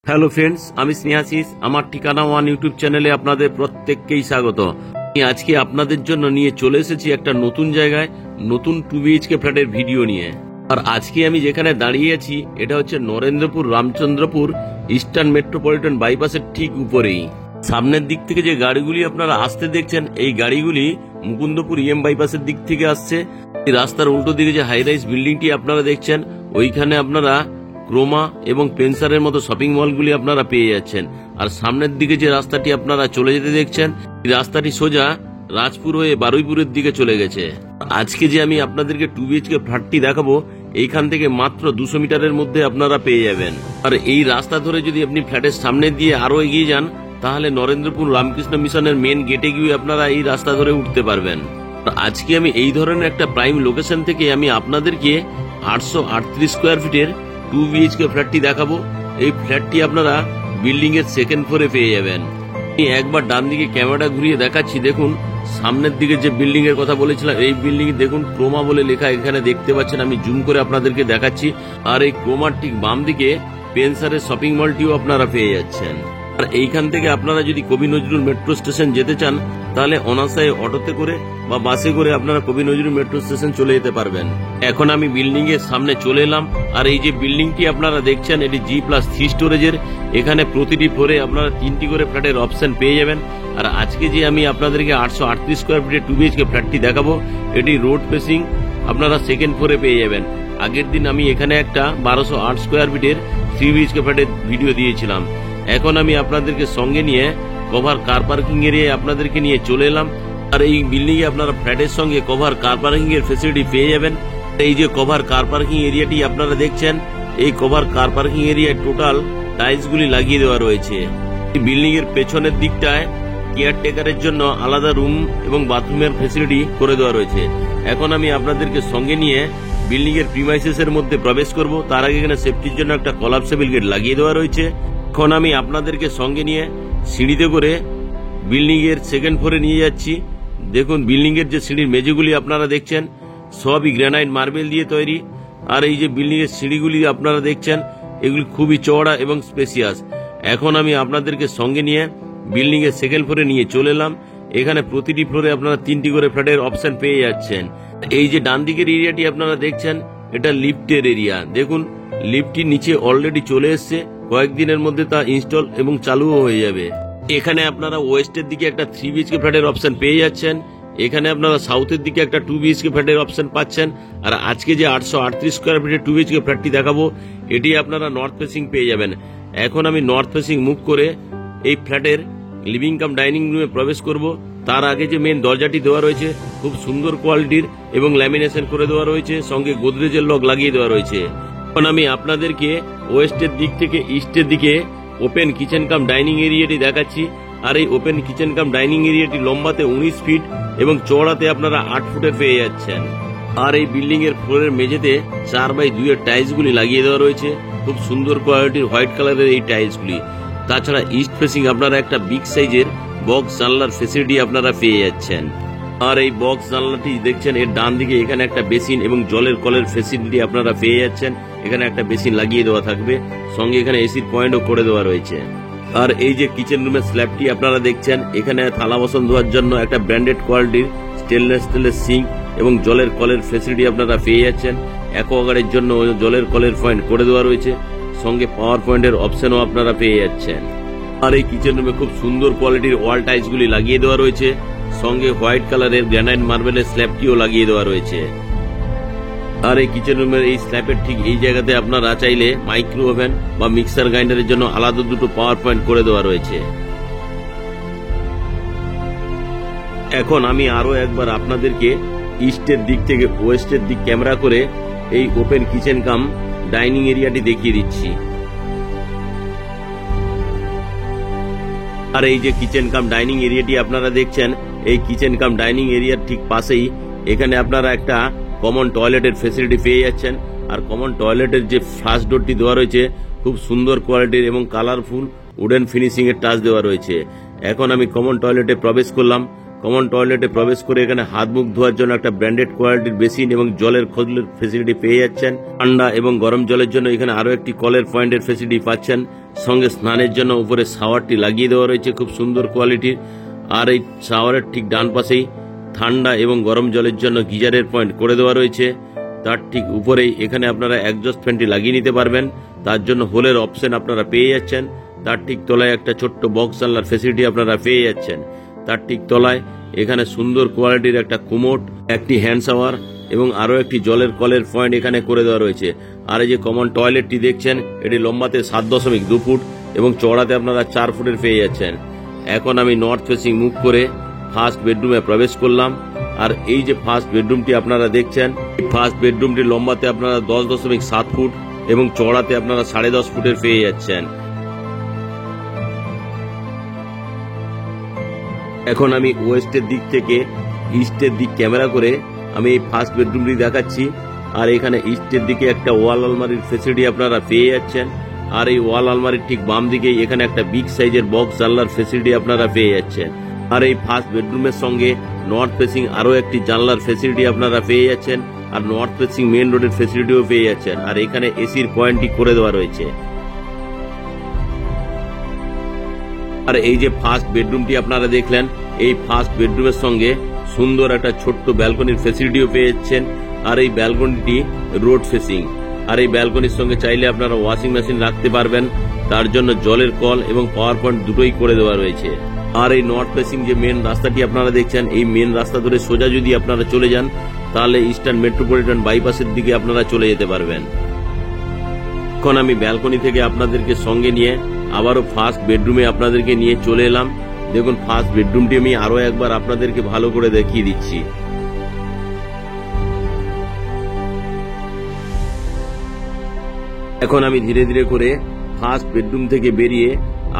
Hello friends, আমি স্নেহাশিস। আমার ঠিকানা ওয়ান ইউটিউব চ্যানেলে আপনাদের প্রত্যেককেই স্বাগত। আমি আজকে আপনাদের জন্য নিয়ে চলে এসেছি একটা নতুন জায়গায়, নতুন 2 BHK ফ্ল্যাটের ভিডিও নিয়ে। আর আজকে আমি যেখানে দাঁড়িয়ে আছি এটা হচ্ছে নরেন্দ্রপুর রামচন্দ্রপুর ইস্টার্ন মেট্রোপলিটন বাইপাসের ঠিক উপরেই। সামনের দিক থেকে যে গাড়িগুলি আপনারা আসতে দেখছেন, এই গাড়িগুলি মুকুন্দপুর EM বাইপাসের দিক থেকে আসছে। এই রাস্তার উল্টো দিকে যে হাই রাইজ বিল্ডিংটি আপনারা দেখছেন, ওইখানে আপনারা ক্রোমা এবং পেন্সারের মতো শপিং মলগুলি আপনারা পেয়ে যাচ্ছেন। আর সামনের দিকে যে রাস্তাটি আপনারা চলে যেতে দেখছেন, এই রাস্তাটি সোজা রাজপুর হয়ে বারুইপুরের দিকে চলে গেছে। আজকে যে আমি আপনাদেরকে 2 BHK ফ্ল্যাটটি দেখাবো, এইখান থেকে মাত্র 200 মিটারের মধ্যে আপনারা পেয়ে যাবেন। আর এই রাস্তা ধরে যদি আপনি ফ্ল্যাটের সামনে দিয়ে আরো এগিয়ে যান, তাহলে নরেন্দ্রপুর রামকৃষ্ণ মিশনের মেন গেটে গিয়ে আপনারা এই রাস্তা ধরে উঠতে পারবেন। আজকে আমি এই ধরনের একটা প্রাইম লোকেশন থেকে আমি আপনাদেরকে 838 স্কোয়ার ফিটের 2 BHK ফ্ল্যাটটি দেখাবো। এই ফ্ল্যাটটি আপনারা বিল্ডিং এর সেকেন্ড ফ্লোরে পেয়ে যাবেন। আমি একবার ডান দিকে ক্যামেরাটা ঘুরিয়ে দেখাচ্ছি। দেখুন সামনের দিকে যে বিল্ডিং এর কথা বলেছিলাম, এই বিল্ডিং দেখুন ক্রোমা বলে লেখা এখানে দেখতে পাচ্ছেন। আমি জুম করে আপনাদেরকে দেখাচ্ছি। আর এই ক্রোমার ঠিক বাম দিকে পেন্সারের শপিং মলটিও আপনারা পেয়ে যাচ্ছেন। আর এইখান থেকে আপনারা যদি কবি নজরুল মেট্রো স্টেশন যেতে চান, তাহলে অনায়াসে অটোতে করে বা বাসে করে আপনারা কবি নজরুল মেট্রো স্টেশন চলে যেতে পারবেন। এখন আমি বিল্ডিং এর সামনে চলে এলাম। আর এই যে বিল্ডিংটি আপনারা দেখছেন, এটি G+3 স্টোরেজের। এখানে প্রতিটি ফ্লোরে আপনারা 3টি করে ফ্ল্যাটের অপশন পেয়ে যাবেন। আর আজকে যে আমি আপনাদেরকে 838 স্কোয়ার ফিটের 2 BHK ফ্ল্যাটটি দেখাবো, এটি রোড ফেসিং আপনারা সেকেন্ড ফ্লোরে পেয়ে যাবেন। আগের দিন আমি এখানে একটা 1208 স্কোয়ার ফিটের 3 BHK ফ্ল্যাটের ভিডিও দিয়েছিলাম। এখন আমি আপনাদেরকে সঙ্গে নিয়ে কভার কার পার্কিং এরিয়ায় আপনাদেরকে নিয়ে চলে এলাম। আর এই বিল্ডিং এ আপনারা ফ্ল্যাটের সঙ্গে কভার কার পার্কিং এর ফেসিলিটি পেয়ে যাবেন। এই যে কভার কার পার্কিং এরিয়াটি আপনারা দেখছেন, এই কভার কার পার্কিং এরিয়ায় টোটাল টাইলস গুলি লাগিয়ে দেওয়া রয়েছে। এই বিল্ডিং এর পেছনের দিকটায় কেয়ারটেকারের জন্য আলাদা রুম এবং বাথরুমের ফেসিলিটি করে দেওয়া রয়েছে। এখন আমি আপনাদেরকে সঙ্গে নিয়ে বিল্ডিং এর প্রিমাইসেস এর মধ্যে প্রবেশ করব। তার আগে এখানে সেফটির জন্য একটা কলাপসেবল গেট লাগিয়ে দেওয়া রয়েছে। এখন আমি আপনাদেরকে সঙ্গে নিয়ে সিঁড়িতে করে বিল্ডিং এর সেকেন্ড ফ্লোরে নিয়ে যাচ্ছি। দেখুন বিল্ডিং এর যে সিঁড়ির মেঝেগুলি আপনারা দেখছেন, সবই গ্রানাইট মার্বেল দিয়ে তৈরি। আর এই যে বিল্ডিং এর সিঁড়িগুলি আপনারা দেখছেন, এগুলি খুবই চওড়া এবং স্পেসিয়াস। এখন আমি আপনাদেরকে সঙ্গে নিয়ে বিল্ডিং এর সেকেন্ড ফ্লোরে নিয়ে চলে এলাম। এখানে প্রতিটি ফ্লোরে আপনারা 3টি করে ফ্ল্যাটের অপশন পেয়ে যাচ্ছেন। এই যে ডান দিকের এরিয়াটি আপনারা দেখছেন, এটা লিফটের এরিয়া। দেখুন লিফটটি নিচে অলরেডি চলে এসছে, কয়েকদিনের মধ্যে তা ইনস্টল এবং চালুও হয়ে যাবে। এখানে আপনারা ওয়েস্টের দিকে একটা 3 BHK ফ্ল্যাটের অপশন পেয়ে যাচ্ছেন। এখানে আপনারা সাউথের দিকে একটা 2 BHK ফ্ল্যাটের অপশন পাচ্ছেন। আর আজকে যে 838 স্কোয়ার ফিটের 2 BHK ফ্ল্যাটটি দেখাবো, এটি আপনারা নর্থ ফেসিং পেয়ে যাবেন। এখন আমি নর্থ ফেসিং মুভ করে এই ফ্ল্যাটের লিভিং কাম ডাইনিং রুমে প্রবেশ করব। তার আগে যে মেন দরজাটি দেওয়া রয়েছে, খুব সুন্দর কোয়ালিটির এবং ল্যামিনেশন করে দেওয়া রয়েছে, সঙ্গে গোদরেজের লক লাগিয়ে দেওয়া রয়েছে। এখন আমি আপনাদেরকে ওয়েস্টের দিক থেকে ইস্টের দিকে ওপেন কিচেন কাম ডাইনিং এরিয়াটি দেখাচ্ছি। আর এই ওপেন কিচেন কাম ডাইনিং এরিয়াটি লম্বাতে 19 ফিট এবং চওড়াতে আপনারা 8 ফুটের পেয়ে যাচ্ছেন। আর এই বিল্ডিং এর ফ্লোরের মেঝেতে 4x2 এর টাইলস গুলি লাগিয়ে দেওয়া রয়েছে, খুব সুন্দর কোয়ালিটির হোয়াইট কালারের এই টাইলস গুলি। তাছাড়া ইস্ট ফেসিং আপনারা একটা বিগ সাইজের বক্স জানলার ফেসিলিটি আপনারা পেয়ে যাচ্ছেন। আর এই বক্স জানলাটি দেখছেন, এর ডান দিকে এখানে একটা বেসিন এবং জলের কলের ফেসিলিটি আপনারা পেয়ে যাচ্ছেন। এখানে একটা বেসিন লাগিয়ে দেওয়া থাকবে, সঙ্গে এখানে এসির পয়েন্টও করে দেওয়া রয়েছে। আর এই যে কিচেন রুমের স্ল্যাবটি আপনারা দেখছেন, এখানে থালা বাসন ধোয়ার জন্য একটা ব্র্যান্ডেড কোয়ালিটির স্টেনলেস স্টিলের সিঙ্ক এবং জলের কলের ফেসিলিটি আপনারা পেয়ে যাচ্ছেন। অ্যাকোয়াগার্ডের জন্য জলের কলের পয়েন্ট করে দেওয়া রয়েছে, সঙ্গে পাওয়ার পয়েন্টের অপশনও আপনারা পেয়ে যাচ্ছেন। আর এই কিচেন রুমে খুব সুন্দর কোয়ালিটির ওয়াল টাইলস গুলি লাগিয়ে দেওয়া রয়েছে, সঙ্গে হোয়াইট কালারের গ্রানাইট মার্বেলের স্ল্যাবটিও লাগিয়ে দেওয়া রয়েছে। আর এই কিচেন রুমের এই স্ল্যাবের ঠিক এই জায়গাতে আপনারা চাইলে মাইক্রো ওভেন বা মিক্সার গ্রাইন্ডারের জন্য আলাদা দুটো পাওয়ার পয়েন্ট করে দেওয়া রয়েছে। এখন আমি আরো একবার আপনাদেরকে ইস্টের দিক থেকে ওয়েস্টের দিক ক্যামেরা করে এই ওপেন কিচেন কাম ডাইনিং এরিয়াটি দেখিয়ে দিচ্ছি। আর এই যে কিচেন কাম ডাইনিং এরিয়াটি আপনারা দেখছেন, এই কিচেন কাম ডাইনিং এরিয়ার ঠিক পাশেই এখানে আপনারা একটা কমন টয়লেটের ফেসিলিটি পেয়ে যাচ্ছেন। আর কমন টয়লেটের যে ফ্লাশ ডোরটি দেওয়া রয়েছে, খুব সুন্দর কোয়ালিটির এবং কালারফুল উডেন ফিনিশিং এর টাচ দেওয়া রয়েছে। এখন আমি কমন টয়লেটে প্রবেশ করলাম। কমন টয়লেটে প্রবেশ করে এখানে হাত মুখ ধোয়ার জন্য একটা ব্র্যান্ডেড কোয়ালিটির বেসিন এবং জলের খোঁজের ফেসিলিটি পেয়ে যাচ্ছেন। ঠান্ডা এবং গরম জলের জন্য এখানে আরো একটি কলের পয়েন্টের ফেসিলিটি পাচ্ছেন। সঙ্গে স্নানের জন্য উপরে শাওয়ারটি লাগিয়ে দেওয়া রয়েছে খুব সুন্দর কোয়ালিটির। আর এই শাওয়ারের ঠিক ডান পাশেই ঠান্ডা এবং গরম জলের জন্য গিজারের পয়েন্ট করে দেওয়া রয়েছে। তার ঠিক উপরেই এখানে আপনারা এক্সজস্ট ফ্যানটি লাগিয়ে নিতে পারবেন, তার জন্য হোলের অপশন আপনারা পেয়ে যাচ্ছেন। তার ঠিক তলায় একটা ছোট্ট বক্স জানলার ফেসিলিটি আপনারা পেয়ে যাচ্ছেন। তার ঠিক তলায় এখানে সুন্দর কোয়ালিটির একটা কুমোট, একটি হ্যান্ড শাওয়ার এবং আরো একটি জলের কলের পয়েন্ট এখানে করে দেওয়া রয়েছে। আর এই যে কমন টয়লেটটি দেখছেন, এটি লম্বাতে 7.2 ফুট এবং চওড়াতে আপনারা 4 ফুটের পেয়ে যাচ্ছেন। এখন আমি নর্থ ফেসিং মুভ করে ফার্স্ট বেডরুমে প্রবেশ করলাম। আর এই যে ফার্স্ট বেডরুমটি আপনারা দেখছেন, এই ফার্স্ট বেডরুমটি লম্বাতে আপনারা 10.7 ফুট এবং চওড়াতে আপনারা 10.5 ফুটের পেয়ে যাচ্ছেন। এখন আমি ওয়েস্টের দিক থেকে ইস্টের দিক ক্যামেরা করে আমি এই ফার্স্ট বেডরুমটি দেখাচ্ছি। আর এখানে ইস্টের দিকে একটা ওয়াল আলমারির ফেসিলিটি আপনারা পেয়ে যাচ্ছেন। আর এই ওয়াল আলমারির ঠিক বাম দিকে এখানে একটা বিগ সাইজের বক্স জানলার ফেসিলিটি আপনারা পেয়ে যাচ্ছেন। আর এই ফার্স্ট বেডরুমের সঙ্গে নর্থ ফেসিং আরো একটি জানলার ফেসিলিটি আপনারা পেয়ে যাচ্ছেন। আর নর্থ ফেসিং মেইন রোডের ফেসিলিটিও পেয়ে যাচ্ছেন। আর এখানে এসির পয়েন্টটি করে দেওয়া রয়েছে। আর এই যে ফার্স্ট বেডরুমটি আপনারা দেখলেন, এই ফার্স্ট বেডরুমের সঙ্গে সুন্দর একটা ছোট্ট ব্যালকনির ফেসিলিটিও পেয়ে যাচ্ছেন। আর এই ব্যালকনিটি রোড ফেসিং। আর এই ব্যালকনির সঙ্গে চাইলে আপনারা ওয়াশিং মেশিন রাখতে পারবেন, তার জন্য জলের কল এবং পাওয়ার পয়েন্ট দুটোই করে দেওয়া রয়েছে। আর এই নর্থ ফেসিং যে মেন রাস্তাটি আপনারা দেখছেন, এই মেন রাস্তা ধরে সোজা যদি আপনারা চলে যান তাহলে ইস্টার্ন মেট্রোপলিটন বাইপাসের দিকে আপনারা চলে যেতে পারবেন। এখন আমি ব্যালকনি থেকে আপনাদেরকে সঙ্গে নিয়ে আবারও ফার্স্ট বেডরুমে আপনাদেরকে নিয়ে চলে এলাম। দেখুন ফার্স্ট বেডরুমটি আমি আরো একবার আপনাদেরকে ভালো করে দেখিয়ে দিচ্ছি। এখন আমি ধীরে ধীরে করে ফার্স্ট বেডরুম থেকে বেরিয়ে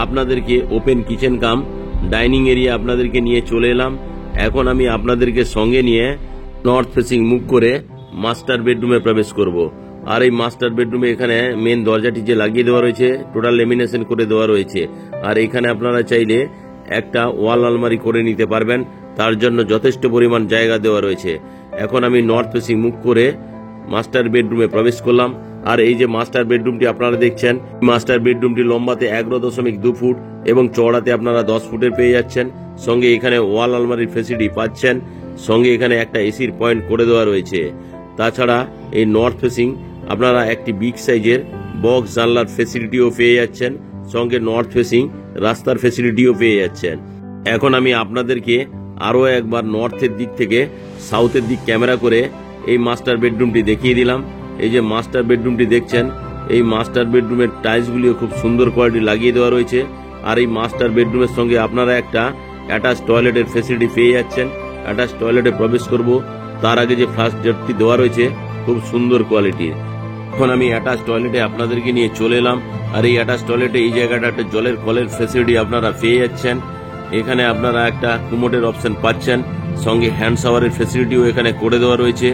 আপনাদেরকে open kitchen cum dining area আপনাদেরকে নিয়ে চলে এলাম। এখন আমি আপনাদেরকে সঙ্গে নিয়ে নর্থ ফেসিং মুভ করে মাস্টার বেডরুমে প্রবেশ করব। আর এই মাস্টার বেডরুমে এখানে মেন দরজাটি যে লাগিয়ে দেওয়া রয়েছে টোটাল লেমিনেশন করে দেওয়া রয়েছে। আর এখানে আপনারা চাইলে একটা ওয়াল আলমারি করে নিতে পারবেন, তার জন্য যথেষ্ট পরিমাণ জায়গা দেওয়া রয়েছে। এখন আমি নর্থ ফেসিং মুভ করে মাস্টার বেডরুমে প্রবেশ করলাম। আর এই যে মাস্টার বেডরুমটি আপনারা দেখছেন, মাস্টার বেডরুমটি লম্বাতে 11.2 ফুট এবং চওড়াতে আপনারা 10 ফুটের পেয়ে যাচ্ছেন। সঙ্গে এখানে ওয়াল আলমারির ফেসিলিটি পাচ্ছেন। সঙ্গে এখানে একটা এসির পয়েন্ট করে দেওয়া রয়েছে। তাছাড়া এই নর্থ ফেসিং আপনারা একটি বিগ সাইজের বক্স জানলার ফেসিলিটিও পেয়ে যাচ্ছেন। সঙ্গে নর্থ ফেসিং রাস্তার ফেসিলিটিও পেয়ে যাচ্ছেন। এখন আমি আপনাদেরকে আরো একবার নর্থের দিক থেকে সাউথের দিক ক্যামেরা করে এই মাস্টার বেডরুমটি দেখিয়ে দিলাম। এই যে মাস্টার বেডরুমটি দেখছেন, এই মাস্টার বেডরুমের টাইলসগুলিও খুব সুন্দর কোয়ালিটি লাগিয়ে দেওয়া রয়েছে। আর এই মাস্টার বেডরুমের সঙ্গে আপনারা একটা অ্যাটাচ টয়লেটের ফেসিলিটি পেয়ে যাচ্ছেন। অ্যাটাচ টয়লেটে প্রবেশ করব তার আগে যে ফার্স্ট ডেটটি দেওয়া রয়েছে খুব সুন্দর কোয়ালিটির। এখন আমি অ্যাটাচ টয়লেটে আপনাদেরকে নিয়ে চলে এলাম। আর এই অ্যাটাচ টয়লেটে এই জায়গাটা একটা জলের কলের ফেসিলিটি আপনারা পেয়ে যাচ্ছেন। এখানে আপনারা একটা কুমোটের অপশন পাচ্ছেন। সঙ্গে হ্যান্ড শাওয়ারের ফেসিলিটিও এখানে করে দেওয়া রয়েছে।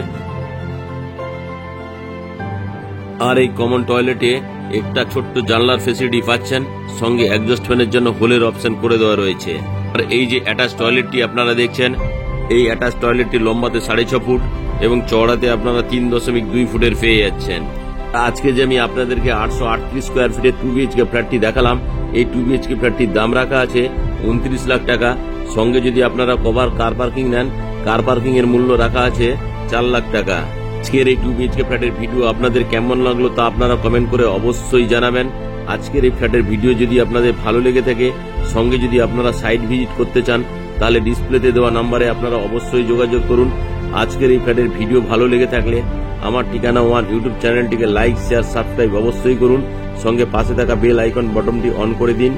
আর এই কমন টয়লেটে একটা ছোট্ট জানলার ফেসিলিটি পাচ্ছেন। সঙ্গে এক্সজস্ট ফ্যানের জন্য হোলের অপশন করে দেওয়া রয়েছে। আর এই যে অ্যাটাচ টয়লেটটি আপনারা দেখছেন, এই অ্যাটাচ টয়লেটটি লম্বাতে 6.5 ফুট এবং চওড়াতে আপনারা 3.2 ফুটের পেয়ে যাচ্ছেন। আজকে যে আমি আপনাদেরকে 838 স্কোয়ার ফিটের 2 BHK ফ্ল্যাটটি দেখালাম, এই 2 BHK ফ্ল্যাটটির দাম রাখা আছে 29 লাখ টাকা। সঙ্গে যদি আপনারা কভার কার পার্কিং নেন, কার পার্কিং এর মূল্য রাখা আছে 4 লাখ টাকা। আজকের এই 2 BHK ফ্ল্যাটের ভিডিও আপনাদের কেমন লাগলো তা আপনারা কমেন্ট করে অবশ্যই জানাবেন। আজকের এই ফ্ল্যাটের ভিডিও যদি আপনাদের ভালো লেগে থাকে, সঙ্গে যদি আপনারা সাইট ভিজিট করতে চান, তাহলে ডিসপ্লেতে দেওয়া নাম্বারে আপনারা অবশ্যই যোগাযোগ করুন। আজকের এই ফ্ল্যাটের ভিডিও ভালো লেগে থাকলে আমার ঠিকানা ওয়ান ইউটিউব চ্যানেলটিকে লাইক, শেয়ার, সাবস্ক্রাইব অবশ্যই করুন। সঙ্গে পাশে থাকা বেল আইকন বটনটি অন করে দিন।